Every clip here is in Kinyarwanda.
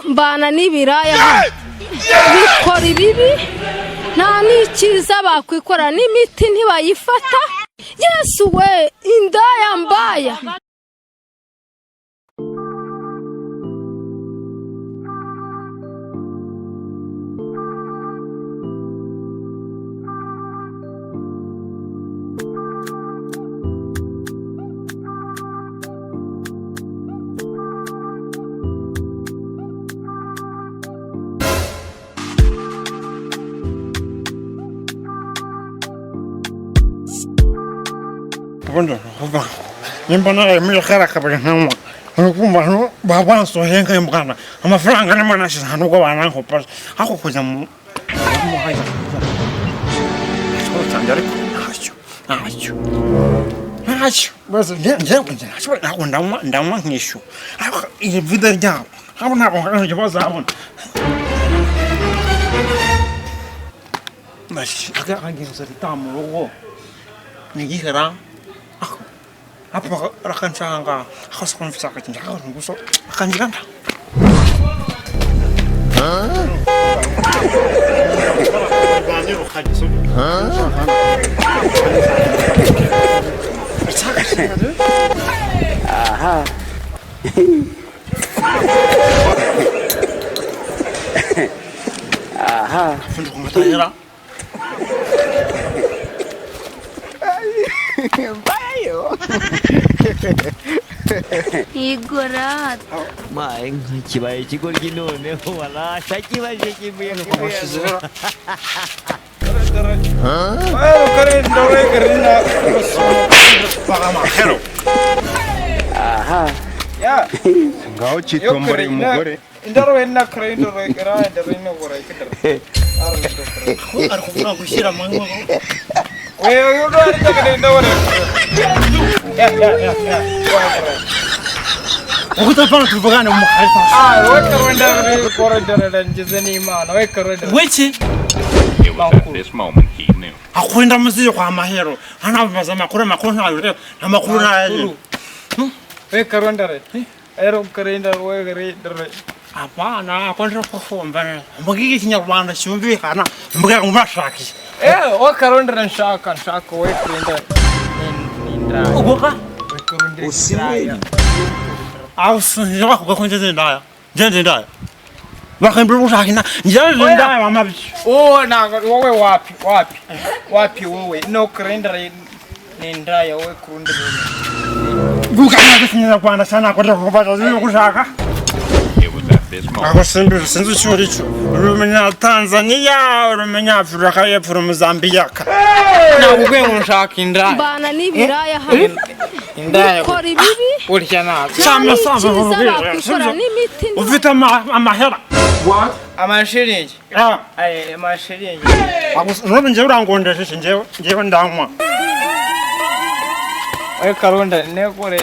mbana n'ibiraya bikora ibibi nta n'ikiza bakwikora n'imiti ntibayifata Yesu we indaya mbaya Bueno, nimbona emile kara kabiri nkamwa kumva no babanso henga mbana amafaranga nemana shizana uko bana nkopa ako kuza mu hayi cyangwa ntacyo bose nje ako ndamwa nkishu iyi video ryabo abo nabo nganje bazabona mashi aga nginzo ritamu rugo nigihera apa rakan sangka khas kon bisa kacang jangan nguso akan jiganda aha aha funjuk matahira Bayo. Igorat. Maeng cibai cikul gino ne wala saki ba saki biya ko. Ayo keren dore kerina pagama hero. Aha. Ya. Ngao chitombari mugore. Indaro enna keren dore kera dore no gore kidar. Aku pernah kusira mango. Wewe udah ada keren dore. Ya. Aku tak pernah terbagana mu khalfa. We keren dore gore dore dan jizani mana we keren dore. Wechi It was at this moment he knew. akwenda muzi kwa mahero. Ana baza makuru makona yule na makuru na We keren dore. Ero keren dore we keren dore. Hapana akwenda kufomba. Mbugiki kinyarwanda cyumvikana mbuga ngumashaki. We keren dore nshaka we keren dore. Nindra. Ugoka? We keren dore. Usiwe. Ausi wako konje ndaya. Jende ndaya. Wakambira ushakina. Njye ndaya mama bichi. Oh na wewe wapi wewe no keren dore nindra ya we keren dore. Gukana kinyarwanda sana kwenda kupata zuri kushaka. It was at this moment Abasembe sinzi cyori cyo. Rumenya Tanzania, rumenya Afrika y'Epfo, Mozambique. Nabugwe nshaka indra. mbana n'ibiraya Indra. bikora ibibi Urya na. Sama sama n'ikiza bakwikora n'imiti ufite amahera. Amashiringi. Ah, Amashiringi. robe nje urangondeje njewe ndanywa. We karonda ne kore.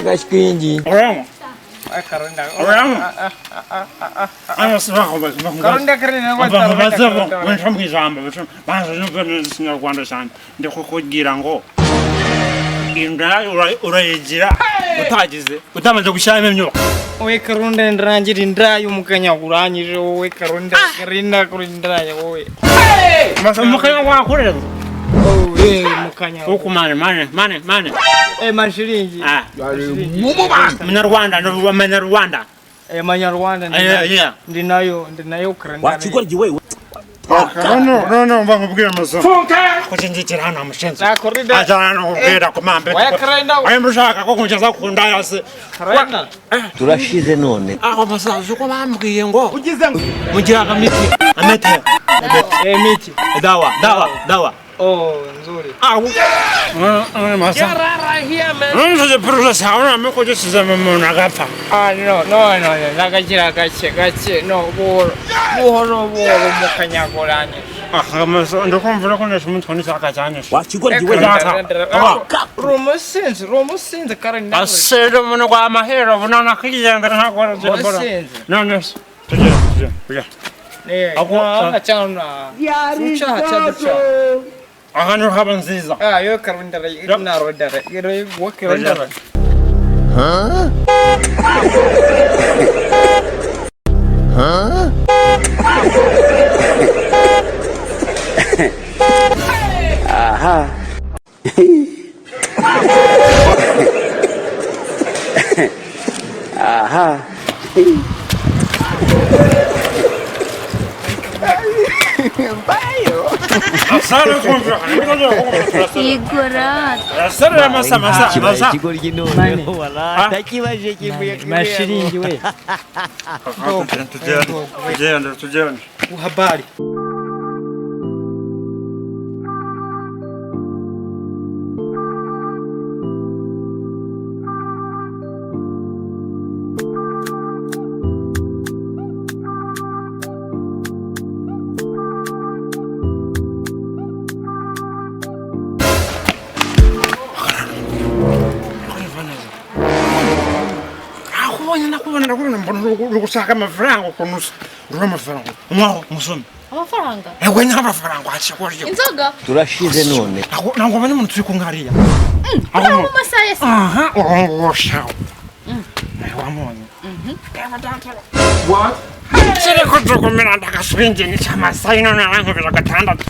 Gaskinji. Oramo. We karonda. Ana sibako bazi. Karonda kare ne Bazi wata. wenza mwizamba bithu. Bazi nobene sinyarwanda cyane. Ndiko kugira ngo inda urayigira utagize utamaze gushyiramo imyuka. We karonda ndrangira indra y'umukanya uranyije we karonda karinda kurindra ya wowe. Mukanya wakorera. Oh we mukanya. Ukumane mane. Mashiringi. Ah. Munyarwanda ndo Munyarwanda. Manyarwanda Yeah. ndinayo karanda. Wachukua jiwewe. No, mbakubwira maso. Kuchinjitira hano amushenzi. Korida. Ajana ubwira kumambe. We karanda. Ayo mushaka ko kunjaza kunda yase. Karanda. Turashize none. Aho basaza uko bambwiye ngo ugize mugira akamiti amete. Miti. Dawa. Oh, nzuri. Masa. Yarara here man. Nje process hauna mko jisiza mumuna gapfa. No. Nagakira gace. No, buhoro mukanyagoranye. Maso ndokumvira ko nesho umuntu ni saka cyane. Wachukua jiwewe. Romusinze karanda. Asero muno kwa mahero bunana kigenda nakora zebora. No. Tuje. Achana. Ucha. Ahanu haba nziza. Yo karanda inarodare. Yo wokaranda. Asana kumva. igorata Asana masa. kibaye ikigoryi noneho wala ndakibaje kivuye mashiringi we Tujyane. uhabari Nakubona uri gushaka amafaranga ukunusa uri amafaranga umwaho umusome amafaranga ewe n'amafaranga wakikorye inzoga turashize none ntabwo abanye umuntu turi kumwariya uri mu masaha ya saa aha urongosha wamubonye what kiri kujukumira ndagaswingi n'icyamasayi none arankubira gatandatu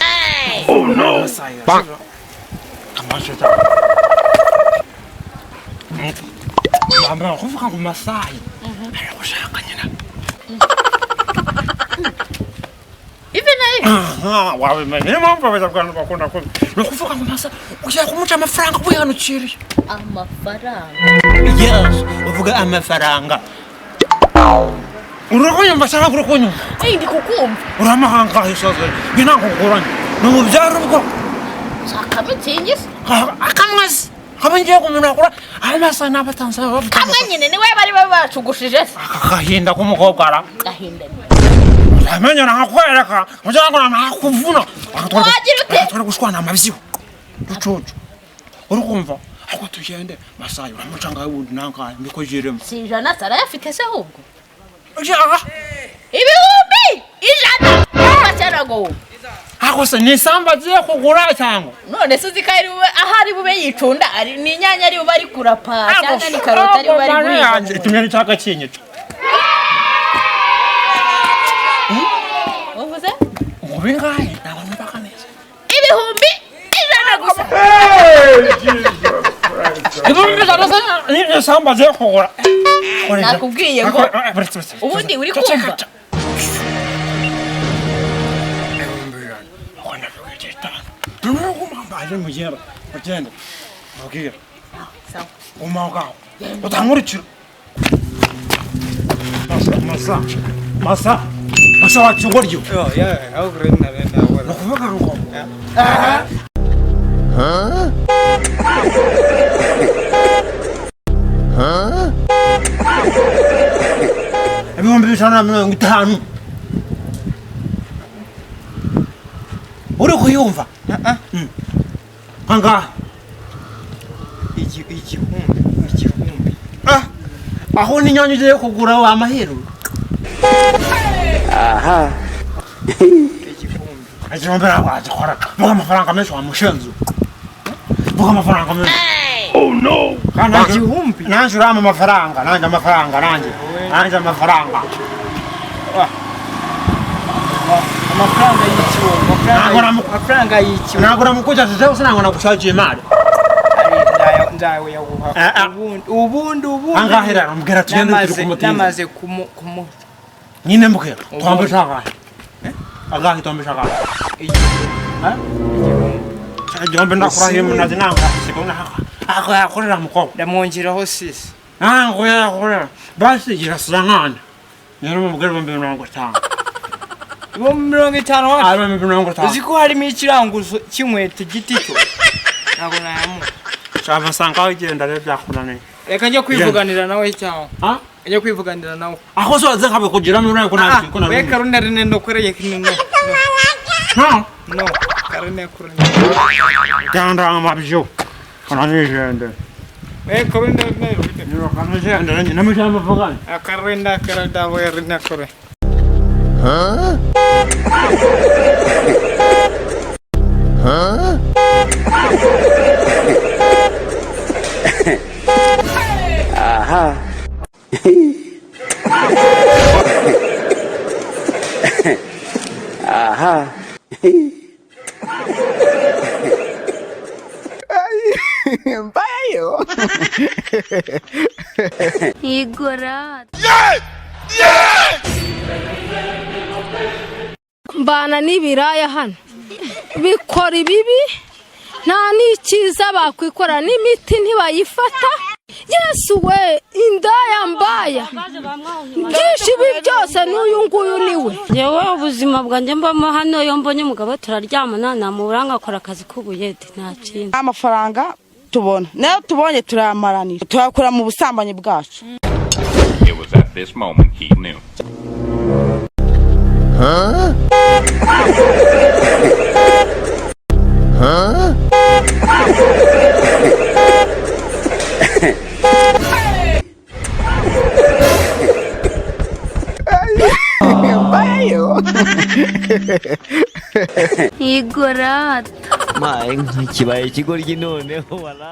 oh no kamasho mama kuvuga ngo masayi aragushaka nyina ivi na ivi aha wawe mene mpamvu abanyarwanda bakunda ko ni ukuvuga ngo masayi ugiye kumuca amafaranga wihanukiriye amafaranga yes uvuga amafaranga urakunyumva cyangwa urakunyumva ndi kukumva uramahanga hisoze ngina kuguranye no mubyaro bwo shaka mitsingi akamwese kabangiye kumunakura amasayi n'abatanza bavuga kamwe nyine niwe bari bacugushije se akahinda k'umukobwa ara gahinda amenyo nakwereka kugira ngo nakuvuna wagira ute turi gushwana amabyiho ducucu uri kumva ahubwo tugende masayi uramucanga wundi nanka mbiko jiremo si ijana sarayafite se ahubwo ujyaga ibihumbi ijana y'amacyarago ako se ni samba agiye kugura cyangwa none se uzi ko ahari bube yicunda ni inyanya ari bube ari kurapa cyangwa ni karoti ari bube ari guhinga itumye n'icyaka kinyica uvuze ngo bingahe ntabwo nubaka neza ibihumbi ijana gusa ibihumbi ijana se ni samba agiye kugura nakubwiye ngo ubundi uri kumva mbaje mugera bagenda babwira umugabo utankurikira masa wakigoryo aho kurenda no kuvuga ngo ibihumbi bitanu na mirongo itanu uri kuyumva angahe igihumbi aho n'inyanya ugiye kugura wa mahero igihumbi ntabwo wagikora vuga amafaranga menshi wamushenzu vuga amafaranga menshi oh no igihumbi nanjye urama amafaranga nanjye amafaranga amafaranga y'ikiwo ntabwo namukujajeje se ntabwo nagushakiye imari ndawe yaguha ubundi angahe rero mbwira tugende turi kumutira namaze kumu nyine mbwira twambisha angahe angahe twambisha angahe igihumbi ndakurahiye munazi nanga sikona ako yakorera mukobwa ndamwongeraho sisi ntabwo yakorera basi girasira nkana rero mubwira ibihumbi 50 50 wapi ari ibihumbi 50 uzi ko harimo ikiranguzo cy'inkweto giti cyo ntabwo nayamu cyava sanga ugenda rero byakunaniye reka njye kwivuganira nawe cyangwa njye kwivuganira nawe aho soze nkabe kugira muri ko nta ko we karune rene ndokoreye kinino no karune kurune ganda amabyo kananijende we karune rene rufite niba kananijende namushyamba vugana akarenda karada we rene kore igorata mbana n'ibiraya hano bikora ibibi nta n'ikiza bakwikora n'imiti ntibayifata Yesu we indaya mbaya byinshi ibi byose n'uyu nguyu niwe yewe ubuzima bwanjye mbamo hano iyo mbonye umugabo turaryamana namubura ngakora akazi k'ubuyede nta kintu amafaranga tubona nayo tubonye turayamaranira tuyakura mu busambanyi bwacu. It was at this moment he knew. Huh? Huh? Igorata Ma, kibaye ikigoryi noneho wala